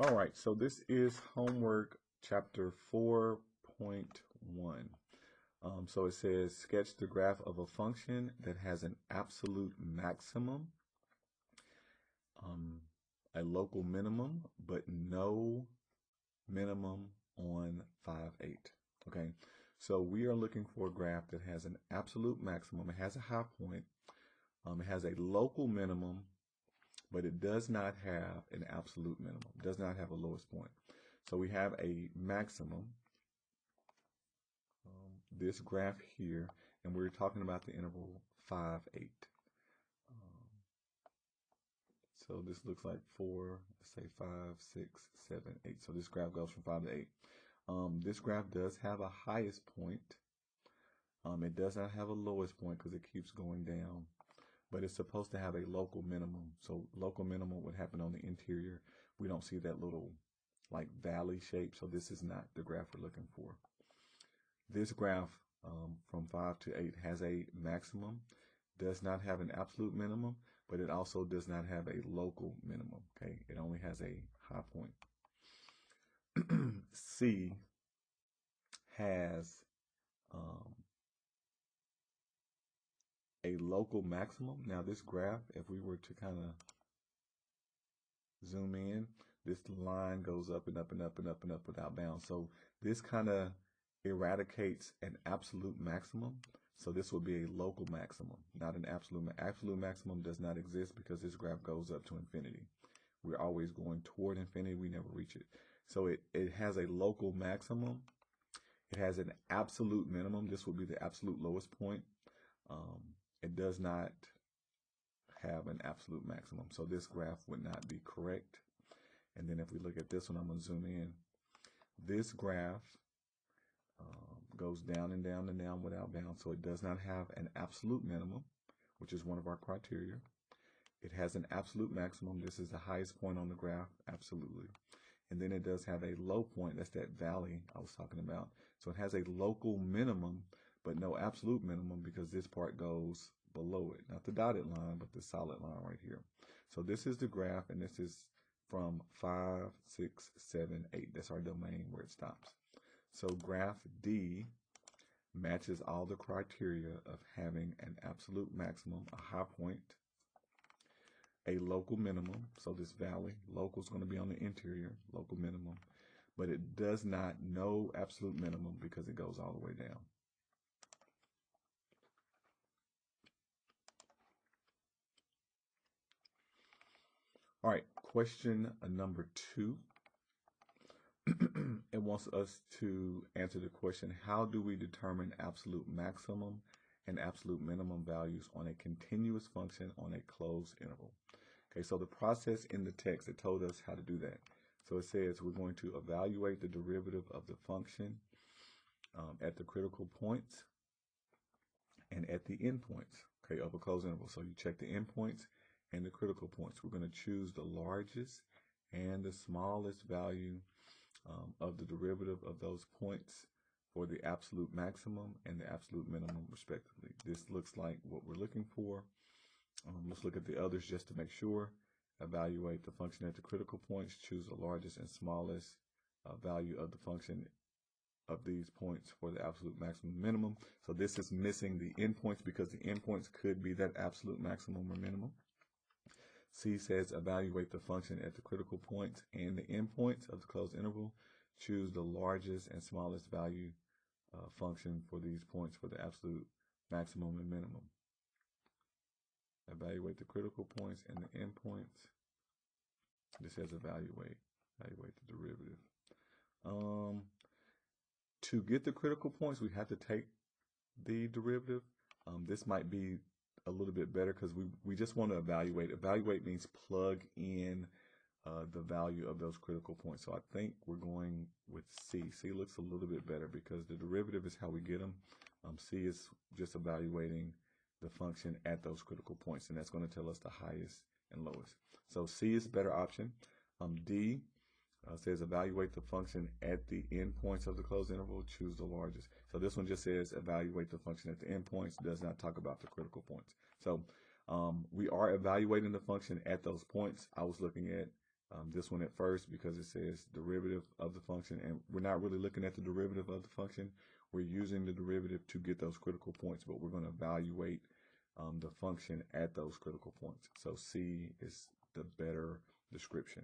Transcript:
All right, so this is homework chapter 4.1. So it says sketch the graph of a function that has an absolute maximum, a local minimum, but no minimum on 5/8. Okay, so we are looking for a graph that has an absolute maximum. It has a high point. It has a local minimum, but it does not have an absolute minimum. It does not have a lowest point. So we have a maximum, this graph here, and we're talking about the interval 5/8. So this looks like 4, let's say 5, 6, 7, 8. So this graph goes from 5 to 8. This graph does have a highest point. It does not have a lowest point because it keeps going down, but it's supposed to have a local minimum. So local minimum would happen on the interior. We don't see that little like valley shape, so this is not the graph we're looking for. This graph from 5 to 8 has a maximum, does not have an absolute minimum, but it also does not have a local minimum. Okay, it only has a high point. C has a local maximum. Now this graph, if we were to kind of zoom in, this line goes up and up and up and up and up without bounds. So this kind of eradicates an absolute maximum. So this will be a local maximum, not an absolute. Absolute maximum does not exist because this graph goes up to infinity. We're always going toward infinity. We never reach it. So it has a local maximum. It has an absolute minimum. This will be the absolute lowest point. It does not have an absolute maximum. So this graph would not be correct. And then if we look at this one, I'm going to zoom in. This graph goes down and down and down without bounds. So it does not have an absolute minimum, which is one of our criteria. It has an absolute maximum. This is the highest point on the graph, absolutely. And then it does have a low point. That's that valley I was talking about. So it has a local minimum, but no absolute minimum because this part goes below it. Not the dotted line, but the solid line right here. So this is the graph, and this is from 5, 6, 7, 8. That's our domain where it stops. So graph D matches all the criteria of having an absolute maximum, a high point, a local minimum. So this valley, local is going to be on the interior, local minimum, but it does not know absolute minimum because it goes all the way down. All right, question number 2. It wants us to answer the question, how do we determine absolute maximum and absolute minimum values on a continuous function on a closed interval? Okay, so the process in the text, it told us how to do that. So it says we're going to evaluate the derivative of the function at the critical points and at the endpoints, okay, of a closed interval. So you check the endpoints and the critical points. We're going to choose the largest and the smallest value of the derivative of those points for the absolute maximum and the absolute minimum respectively. This looks like what we're looking for. Let's look at the others just to make sure. Evaluate the function at the critical points. Choose the largest and smallest value of the function of these points for the absolute maximum minimum. So this is missing the endpoints because the endpoints could be that absolute maximum or minimum. C says evaluate the function at the critical points and the endpoints of the closed interval. Choose the largest and smallest value function for these points for the absolute maximum and minimum. Evaluate the critical points and the endpoints. This says evaluate the derivative. To get the critical points, we have to take the derivative. This might be a little bit better because we just want to evaluate. Evaluate means plug in the value of those critical points. So I think we're going with C. C looks a little bit better because the derivative is how we get them. C is just evaluating the function at those critical points, and that's going to tell us the highest and lowest. So C is a better option. D says evaluate the function at the endpoints of the closed interval. Choose the largest. So this one just says evaluate the function at the endpoints. Does not talk about the critical points. So we are evaluating the function at those points. I was looking at This one at first because it says derivative of the function, and we're not really looking at the derivative of the function. We're using the derivative to get those critical points, but we're going to evaluate the function at those critical points. So C is the better description.